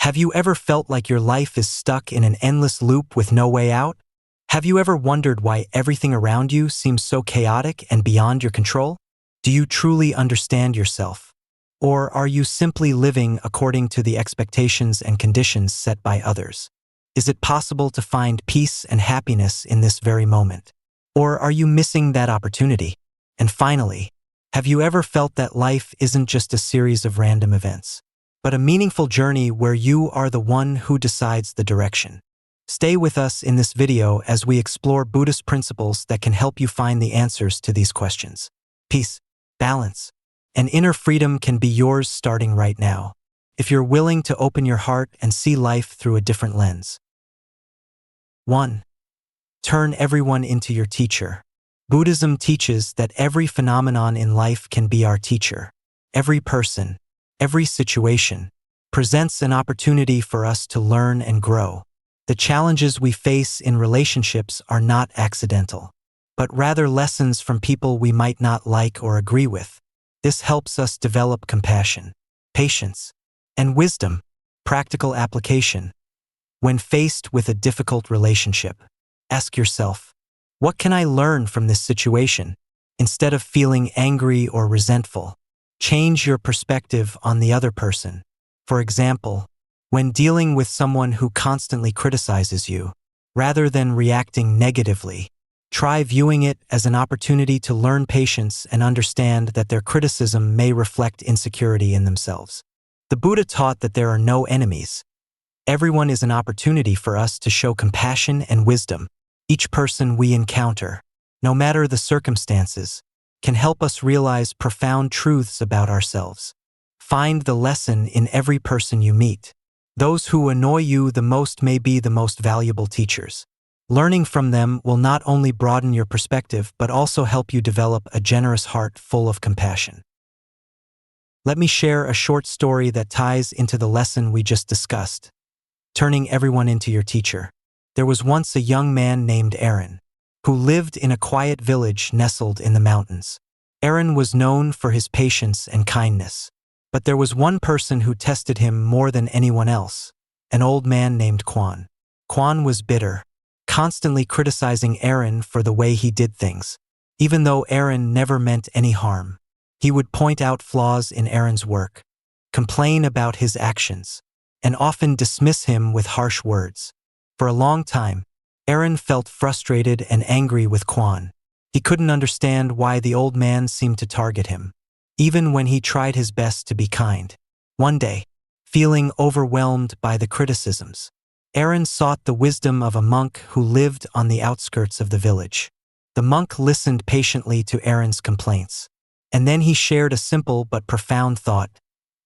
Have you ever felt like your life is stuck in an endless loop with no way out? Have you ever wondered why everything around you seems so chaotic and beyond your control? Do you truly understand yourself? Or are you simply living according to the expectations and conditions set by others? Is it possible to find peace and happiness in this very moment? Or are you missing that opportunity? And finally, have you ever felt that life isn't just a series of random events, but a meaningful journey where you are the one who decides the direction? Stay with us in this video as we explore Buddhist principles that can help you find the answers to these questions. Peace, balance, and inner freedom can be yours starting right now, if you're willing to open your heart and see life through a different lens. 1. Turn everyone into your teacher. Buddhism teaches that every phenomenon in life can be our teacher. Every person, every situation, presents an opportunity for us to learn and grow. The challenges we face in relationships are not accidental, but rather lessons from people we might not like or agree with. This helps us develop compassion, patience, and wisdom. Practical application. When faced with a difficult relationship, ask yourself, what can I learn from this situation? Instead of feeling angry or resentful, change your perspective on the other person. For example, when dealing with someone who constantly criticizes you, rather than reacting negatively, try viewing it as an opportunity to learn patience and understand that their criticism may reflect insecurity in themselves. The Buddha taught that there are no enemies. Everyone is an opportunity for us to show compassion and wisdom. Each person we encounter, no matter the circumstances, can help us realize profound truths about ourselves. Find the lesson in every person you meet. Those who annoy you the most may be the most valuable teachers. Learning from them will not only broaden your perspective but also help you develop a generous heart full of compassion. Let me share a short story that ties into the lesson we just discussed. Turning everyone into your teacher. There was once a young man named Aaron, who lived in a quiet village nestled in the mountains. Aaron was known for his patience and kindness. But there was one person who tested him more than anyone else, an old man named Kwan. Kwan was bitter, constantly criticizing Aaron for the way he did things. Even though Aaron never meant any harm, he would point out flaws in Aaron's work, complain about his actions, and often dismiss him with harsh words. For a long time, Aaron felt frustrated and angry with Kwan. He couldn't understand why the old man seemed to target him, even when he tried his best to be kind. One day, feeling overwhelmed by the criticisms, Aaron sought the wisdom of a monk who lived on the outskirts of the village. The monk listened patiently to Aaron's complaints, and then he shared a simple but profound thought.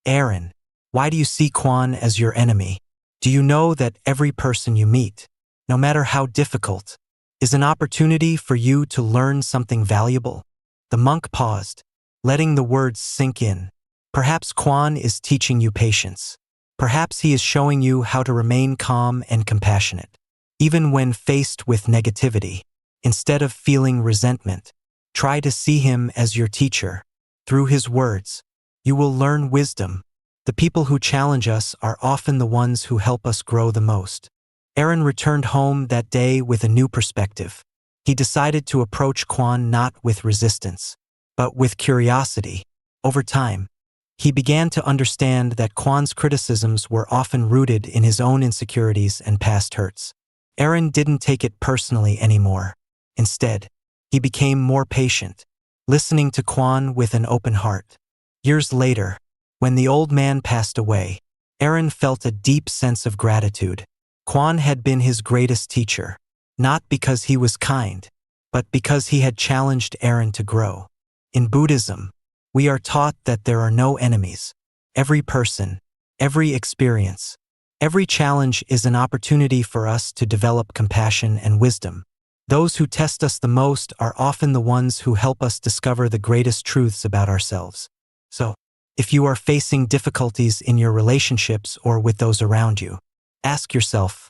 Aaron, why do you see Kwan as your enemy? Do you know that every person you meet, no matter how difficult, is an opportunity for you to learn something valuable? The monk paused, letting the words sink in. Perhaps Kwan is teaching you patience. Perhaps he is showing you how to remain calm and compassionate, even when faced with negativity. Instead of feeling resentment, try to see him as your teacher. Through his words, you will learn wisdom. The people who challenge us are often the ones who help us grow the most. Aaron returned home that day with a new perspective. He decided to approach Kwan not with resistance, but with curiosity. Over time, he began to understand that Kwan's criticisms were often rooted in his own insecurities and past hurts. Aaron didn't take it personally anymore. Instead, he became more patient, listening to Kwan with an open heart. Years later, when the old man passed away, Aaron felt a deep sense of gratitude. Kwan had been his greatest teacher, not because he was kind, but because he had challenged Aaron to grow. In Buddhism, we are taught that there are no enemies. Every person, every experience, every challenge is an opportunity for us to develop compassion and wisdom. Those who test us the most are often the ones who help us discover the greatest truths about ourselves. So, if you are facing difficulties in your relationships or with those around you, ask yourself,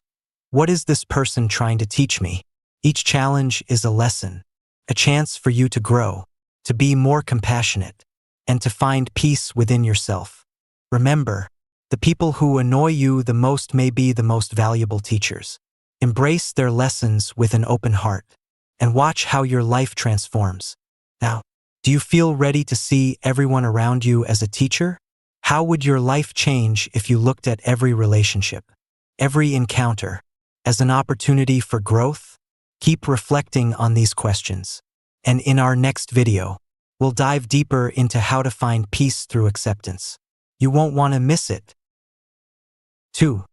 what is this person trying to teach me? Each challenge is a lesson, a chance for you to grow, to be more compassionate, and to find peace within yourself. Remember, The people who annoy you the most may be the most valuable teachers. Embrace their lessons with an open heart and watch how your life transforms. Now, do you feel ready to see everyone around you as a teacher? How would your life change if you looked at every relationship, every encounter, as an opportunity for growth? Keep reflecting on these questions. And in our next video, we'll dive deeper into how to find peace through acceptance. You won't want to miss it. 2.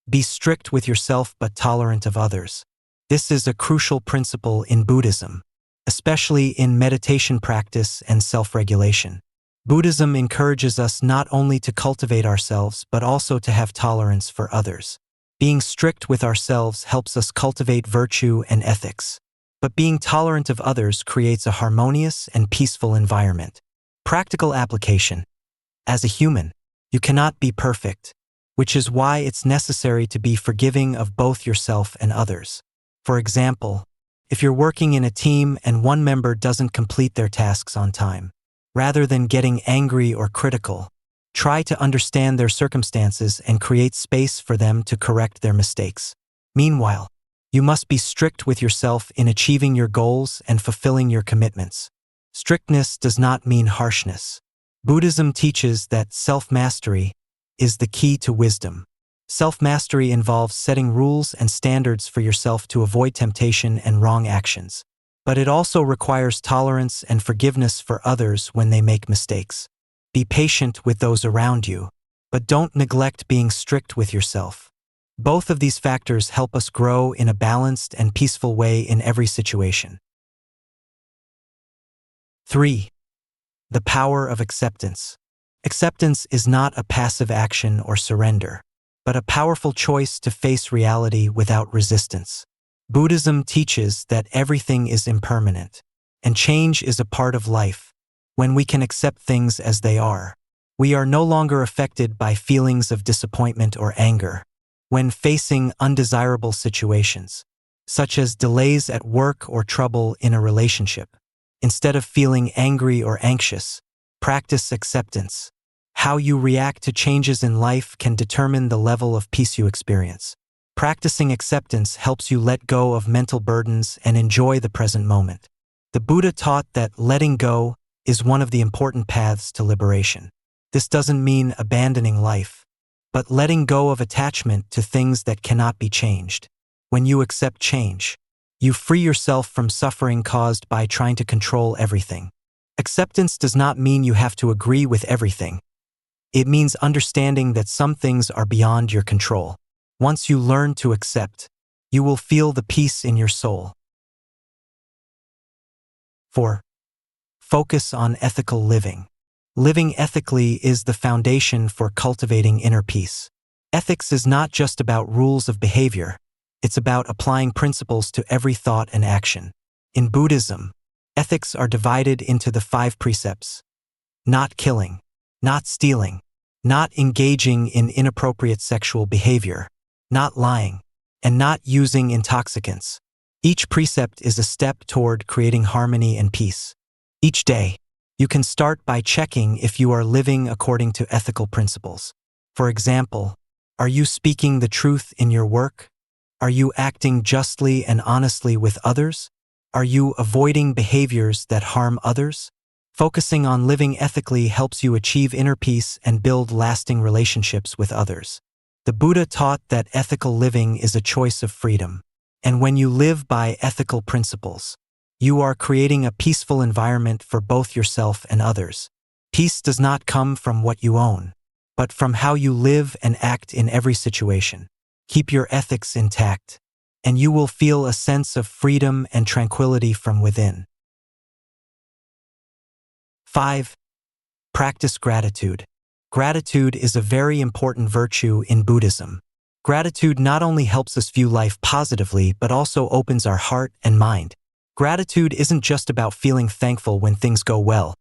Be strict with yourself but tolerant of others. This is a crucial principle in Buddhism, especially in meditation practice and self-regulation. Buddhism encourages us not only to cultivate ourselves but also to have tolerance for others. Being strict with ourselves helps us cultivate virtue and ethics, but being tolerant of others creates a harmonious and peaceful environment. Practical application. As a human, you cannot be perfect, which is why it's necessary to be forgiving of both yourself and others. For example, if you're working in a team and one member doesn't complete their tasks on time, rather than getting angry or critical, try to understand their circumstances and create space for them to correct their mistakes. Meanwhile, you must be strict with yourself in achieving your goals and fulfilling your commitments. Strictness does not mean harshness. Buddhism teaches that self-mastery is the key to wisdom. Self-mastery involves setting rules and standards for yourself to avoid temptation and wrong actions. But it also requires tolerance and forgiveness for others when they make mistakes. Be patient with those around you, but don't neglect being strict with yourself. Both of these factors help us grow in a balanced and peaceful way in every situation. 3. The power of acceptance. Acceptance is not a passive action or surrender, but a powerful choice to face reality without resistance. Buddhism teaches that everything is impermanent, and change is a part of life. When we can accept things as they are, we are no longer affected by feelings of disappointment or anger. When facing undesirable situations, such as delays at work or trouble in a relationship, instead of feeling angry or anxious, practice acceptance. How you react to changes in life can determine the level of peace you experience. Practicing acceptance helps you let go of mental burdens and enjoy the present moment. The Buddha taught that letting go is one of the important paths to liberation. This doesn't mean abandoning life, but letting go of attachment to things that cannot be changed. When you accept change, you free yourself from suffering caused by trying to control everything. Acceptance does not mean you have to agree with everything. It means understanding that some things are beyond your control. Once you learn to accept, you will feel the peace in your soul. 4. Focus on ethical living. Living ethically is the foundation for cultivating inner peace. Ethics is not just about rules of behavior. It's about applying principles to every thought and action. In Buddhism, ethics are divided into the 5 precepts: not killing, not stealing, not engaging in inappropriate sexual behavior, not lying, and not using intoxicants. Each precept is a step toward creating harmony and peace. Each day, you can start by checking if you are living according to ethical principles. For example, are you speaking the truth in your work? Are you acting justly and honestly with others? Are you avoiding behaviors that harm others? Focusing on living ethically helps you achieve inner peace and build lasting relationships with others. The Buddha taught that ethical living is a choice of freedom, and when you live by ethical principles, you are creating a peaceful environment for both yourself and others. Peace does not come from what you own, but from how you live and act in every situation. Keep your ethics intact, and you will feel a sense of freedom and tranquility from within. 5. Practice gratitude. Gratitude is a very important virtue in Buddhism. Gratitude not only helps us view life positively, but also opens our heart and mind. Gratitude isn't just about feeling thankful when things go well.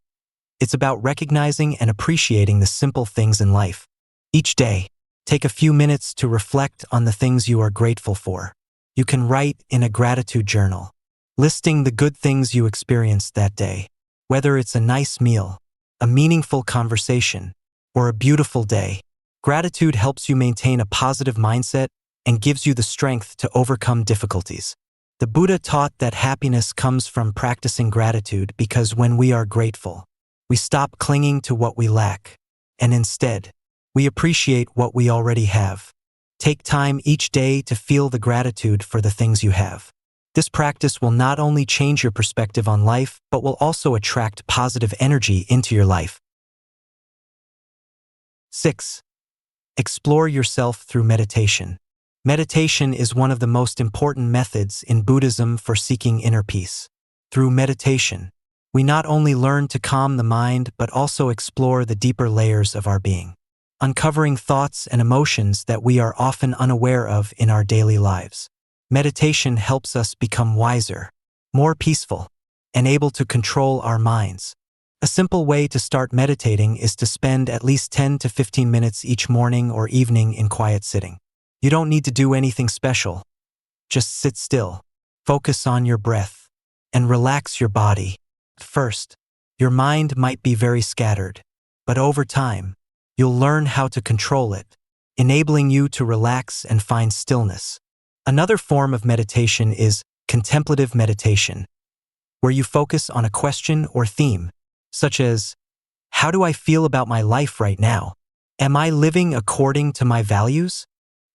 It's about recognizing and appreciating the simple things in life. Each day, take a few minutes to reflect on the things you are grateful for. You can write in a gratitude journal, listing the good things you experienced that day. Whether it's a nice meal, a meaningful conversation, or a beautiful day, Gratitude helps you maintain a positive mindset and gives you the strength to overcome difficulties. The Buddha taught that happiness comes from practicing gratitude because when we are grateful, we stop clinging to what we lack, and instead, we appreciate what we already have. Take time each day to feel the gratitude for the things you have. This practice will not only change your perspective on life, but will also attract positive energy into your life. 6. Explore yourself through meditation. Meditation is one of the most important methods in Buddhism for seeking inner peace. Through meditation, we not only learn to calm the mind but also explore the deeper layers of our being, uncovering thoughts and emotions that we are often unaware of in our daily lives. Meditation helps us become wiser, more peaceful, and able to control our minds. A simple way to start meditating is to spend at least 10 to 15 minutes each morning or evening in quiet sitting. You don't need to do anything special. Just sit still, focus on your breath, and relax your body. At first, your mind might be very scattered, but over time, you'll learn how to control it, enabling you to relax and find stillness. Another form of meditation is contemplative meditation, where you focus on a question or theme, such as, how do I feel about my life right now? Am I living according to my values?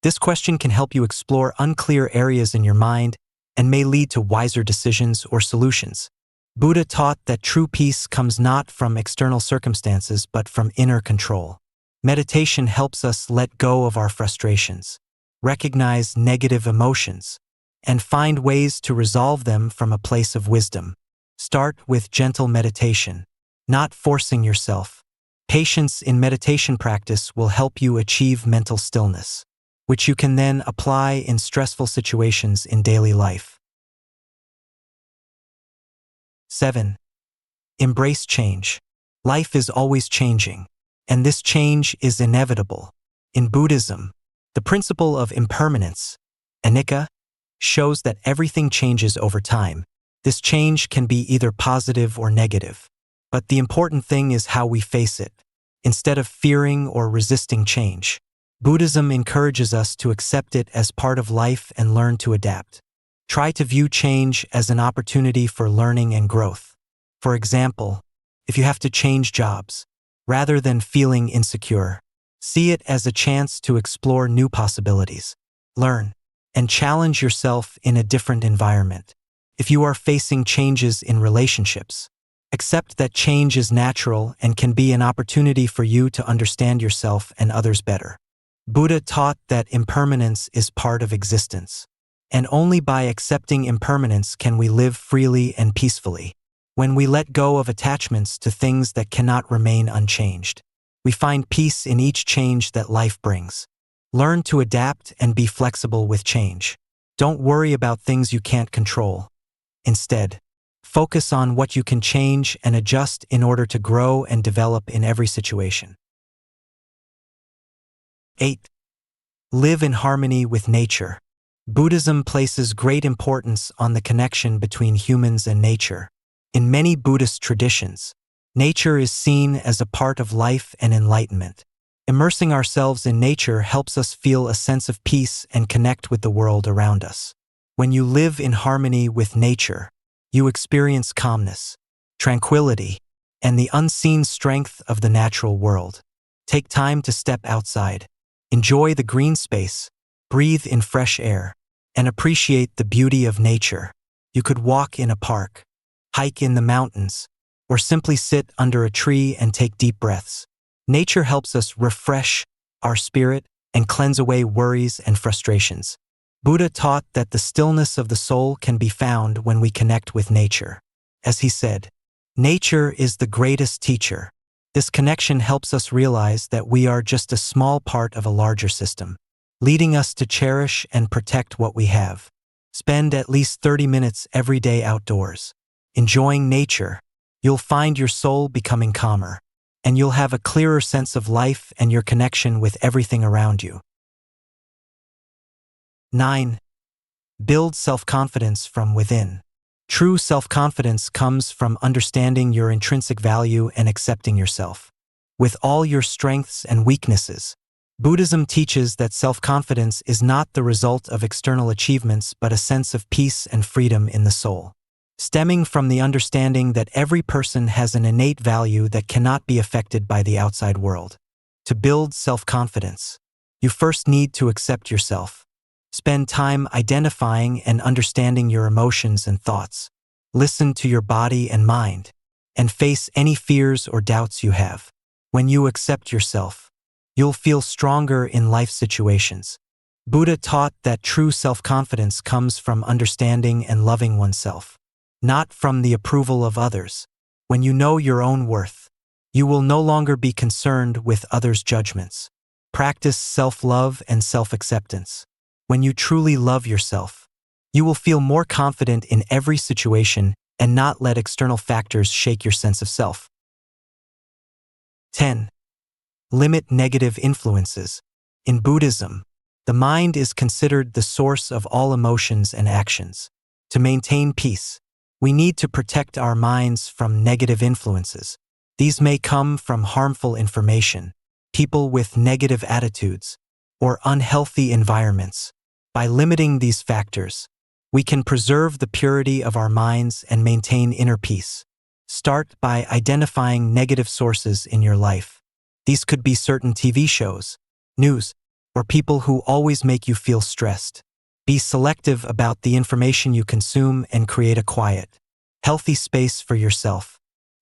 This question can help you explore unclear areas in your mind and may lead to wiser decisions or solutions. Buddha taught that true peace comes not from external circumstances but from inner control. Meditation helps us let go of our frustrations, recognize negative emotions, and find ways to resolve them from a place of wisdom. Start with gentle meditation, not forcing yourself. Patience in meditation practice will help you achieve mental stillness, which you can then apply in stressful situations in daily life. 7. Embrace change. Life is always changing, and this change is inevitable. In Buddhism, the principle of impermanence, anicca, shows that everything changes over time. This change can be either positive or negative, but the important thing is how we face it, instead of fearing or resisting change. Buddhism encourages us to accept it as part of life and learn to adapt. Try to view change as an opportunity for learning and growth. For example, if you have to change jobs, rather than feeling insecure, see it as a chance to explore new possibilities, learn, and challenge yourself in a different environment. If you are facing changes in relationships, accept that change is natural and can be an opportunity for you to understand yourself and others better. Buddha taught that impermanence is part of existence, and only by accepting impermanence can we live freely and peacefully. When we let go of attachments to things that cannot remain unchanged, we find peace in each change that life brings. Learn to adapt and be flexible with change. Don't worry about things you can't control. Instead, focus on what you can change and adjust in order to grow and develop in every situation. 8. Live in harmony with nature. Buddhism places great importance on the connection between humans and nature. In many Buddhist traditions, nature is seen as a part of life and enlightenment. Immersing ourselves in nature helps us feel a sense of peace and connect with the world around us. When you live in harmony with nature, you experience calmness, tranquility, and the unseen strength of the natural world. Take time to step outside, enjoy the green space, breathe in fresh air, and appreciate the beauty of nature. You could walk in a park, hike in the mountains, or simply sit under a tree and take deep breaths. Nature helps us refresh our spirit and cleanse away worries and frustrations. Buddha taught that the stillness of the soul can be found when we connect with nature. As he said, nature is the greatest teacher. This connection helps us realize that we are just a small part of a larger system, leading us to cherish and protect what we have. Spend at least 30 minutes every day outdoors, enjoying nature. You'll find your soul becoming calmer, and you'll have a clearer sense of life and your connection with everything around you. 9. Build self-confidence from within. True self-confidence comes from understanding your intrinsic value and accepting yourself. With all your strengths and weaknesses, Buddhism teaches that self-confidence is not the result of external achievements but a sense of peace and freedom in the soul, stemming from the understanding that every person has an innate value that cannot be affected by the outside world. To build self-confidence, you first need to accept yourself. Spend time identifying and understanding your emotions and thoughts. Listen to your body and mind, and face any fears or doubts you have. When you accept yourself, you'll feel stronger in life situations. Buddha taught that true self-confidence comes from understanding and loving oneself, not from the approval of others. When you know your own worth, you will no longer be concerned with others' judgments. Practice self-love and self-acceptance. When you truly love yourself, you will feel more confident in every situation and not let external factors shake your sense of self. 10. Limit negative influences. In Buddhism, the mind is considered the source of all emotions and actions. To maintain peace, we need to protect our minds from negative influences. These may come from harmful information, people with negative attitudes, or unhealthy environments. By limiting these factors, we can preserve the purity of our minds and maintain inner peace. Start by identifying negative sources in your life. These could be certain TV shows, news, or people who always make you feel stressed. Be selective about the information you consume and create a quiet, healthy space for yourself.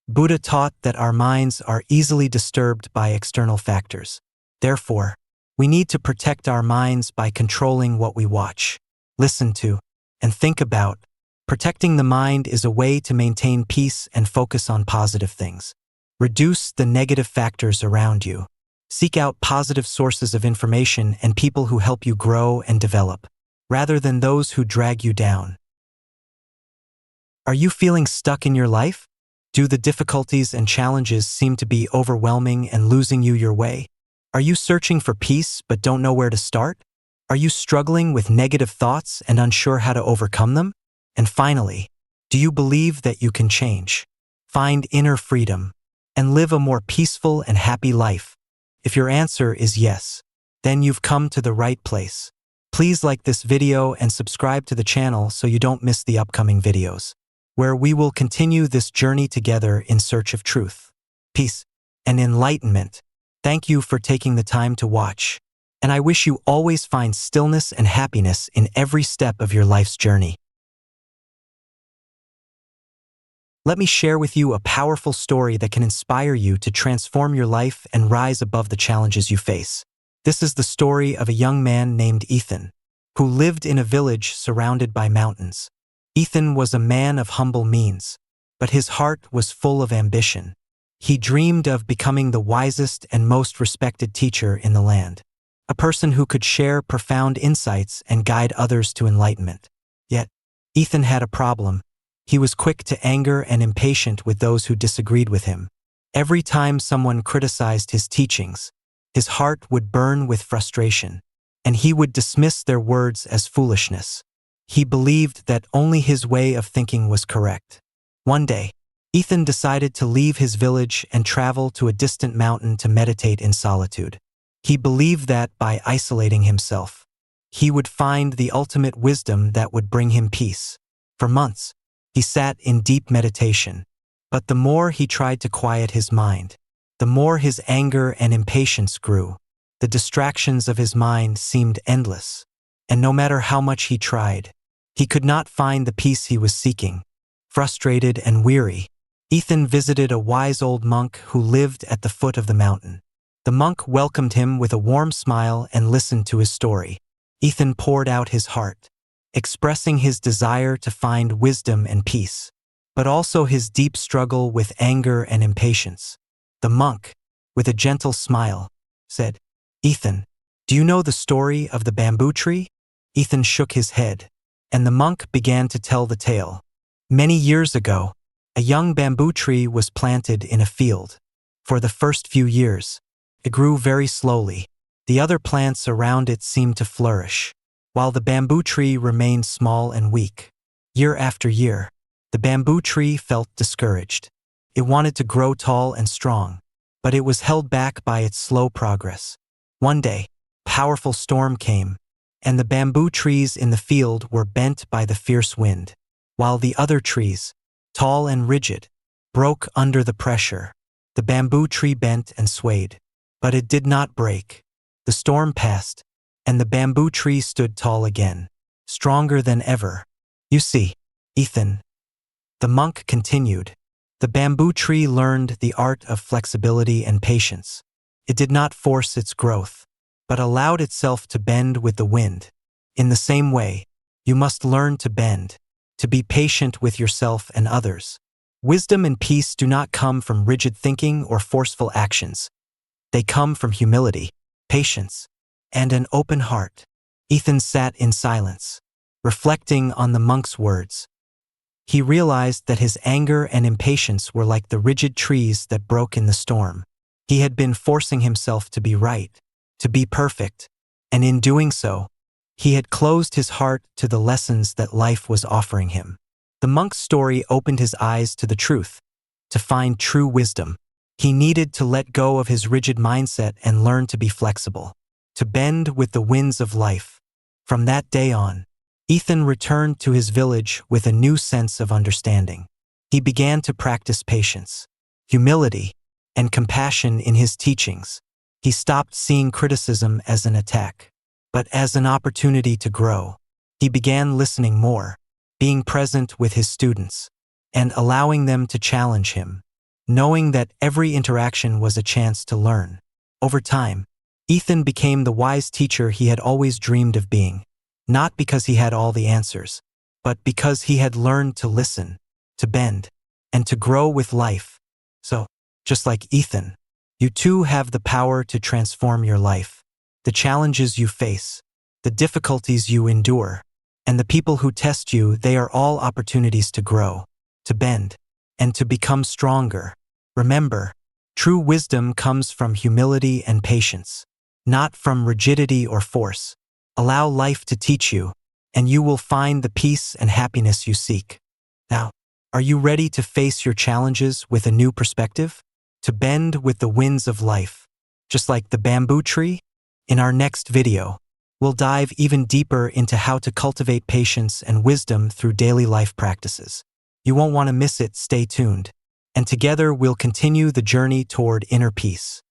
Buddha taught that our minds are easily disturbed by external factors. Therefore, we need to protect our minds by controlling what we watch, listen to, and think about. Protecting the mind is a way to maintain peace and focus on positive things. Reduce the negative factors around you. Seek out positive sources of information and people who help you grow and develop, rather than those who drag you down. Are you feeling stuck in your life? Do the difficulties and challenges seem to be overwhelming and losing you your way? Are you searching for peace but don't know where to start? Are you struggling with negative thoughts and unsure how to overcome them? And finally, do you believe that you can change, find inner freedom, and live a more peaceful and happy life? If your answer is yes, then you've come to the right place. Please like this video and subscribe to the channel so you don't miss the upcoming videos, where we will continue this journey together in search of truth, peace, and enlightenment. Thank you for taking the time to watch, and I wish you always find stillness and happiness in every step of your life's journey. Let me share with you a powerful story that can inspire you to transform your life and rise above the challenges you face. This is the story of a young man named Ethan, who lived in a village surrounded by mountains. Ethan was a man of humble means, but his heart was full of ambition. He dreamed of becoming the wisest and most respected teacher in the land, a person who could share profound insights and guide others to enlightenment. Yet, Ethan had a problem. He was quick to anger and impatient with those who disagreed with him. Every time someone criticized his teachings, his heart would burn with frustration, and he would dismiss their words as foolishness. He believed that only his way of thinking was correct. One day, Ethan decided to leave his village and travel to a distant mountain to meditate in solitude. He believed that by isolating himself, he would find the ultimate wisdom that would bring him peace. For months, he sat in deep meditation, but the more he tried to quiet his mind, the more his anger and impatience grew. The distractions of his mind seemed endless, and no matter how much he tried, he could not find the peace he was seeking. Frustrated and weary, Ethan visited a wise old monk who lived at the foot of the mountain. The monk welcomed him with a warm smile and listened to his story. Ethan poured out his heart, expressing his desire to find wisdom and peace, but also his deep struggle with anger and impatience. The monk, with a gentle smile, said, "Ethan, do you know the story of the bamboo tree?" Ethan shook his head, and the monk began to tell the tale. Many years ago, a young bamboo tree was planted in a field. For the first few years, it grew very slowly. The other plants around it seemed to flourish, while the bamboo tree remained small and weak. Year after year, the bamboo tree felt discouraged. It wanted to grow tall and strong, but it was held back by its slow progress. One day, a powerful storm came, and the bamboo trees in the field were bent by the fierce wind, while the other trees, tall and rigid, broke under the pressure. The bamboo tree bent and swayed, but it did not break. The storm passed, and the bamboo tree stood tall again, stronger than ever. You see, Ethan, the monk continued, the bamboo tree learned the art of flexibility and patience. It did not force its growth, but allowed itself to bend with the wind. In the same way, you must learn to bend, to be patient with yourself and others. Wisdom and peace do not come from rigid thinking or forceful actions. They come from humility, patience, and an open heart. Ethan sat in silence, reflecting on the monk's words. He realized that his anger and impatience were like the rigid trees that broke in the storm. He had been forcing himself to be right, to be perfect, and in doing so, he had closed his heart to the lessons that life was offering him. The monk's story opened his eyes to the truth. To find true wisdom, he needed to let go of his rigid mindset and learn to be flexible, to bend with the winds of life. From that day on, Ethan returned to his village with a new sense of understanding. He began to practice patience, humility, and compassion in his teachings. He stopped seeing criticism as an attack, but as an opportunity to grow. He began listening more, being present with his students, and allowing them to challenge him, knowing that every interaction was a chance to learn. Over time, Ethan became the wise teacher he had always dreamed of being, not because he had all the answers, but because he had learned to listen, to bend, and to grow with life. So, just like Ethan, you too have the power to transform your life. The challenges you face, the difficulties you endure, and the people who test you, they are all opportunities to grow, to bend, and to become stronger. Remember, true wisdom comes from humility and patience, not from rigidity or force. Allow life to teach you, and you will find the peace and happiness you seek. Now, are you ready to face your challenges with a new perspective? To bend with the winds of life, just like the bamboo tree? In our next video, we'll dive even deeper into how to cultivate patience and wisdom through daily life practices. You won't want to miss it. Stay tuned. And together we'll continue the journey toward inner peace.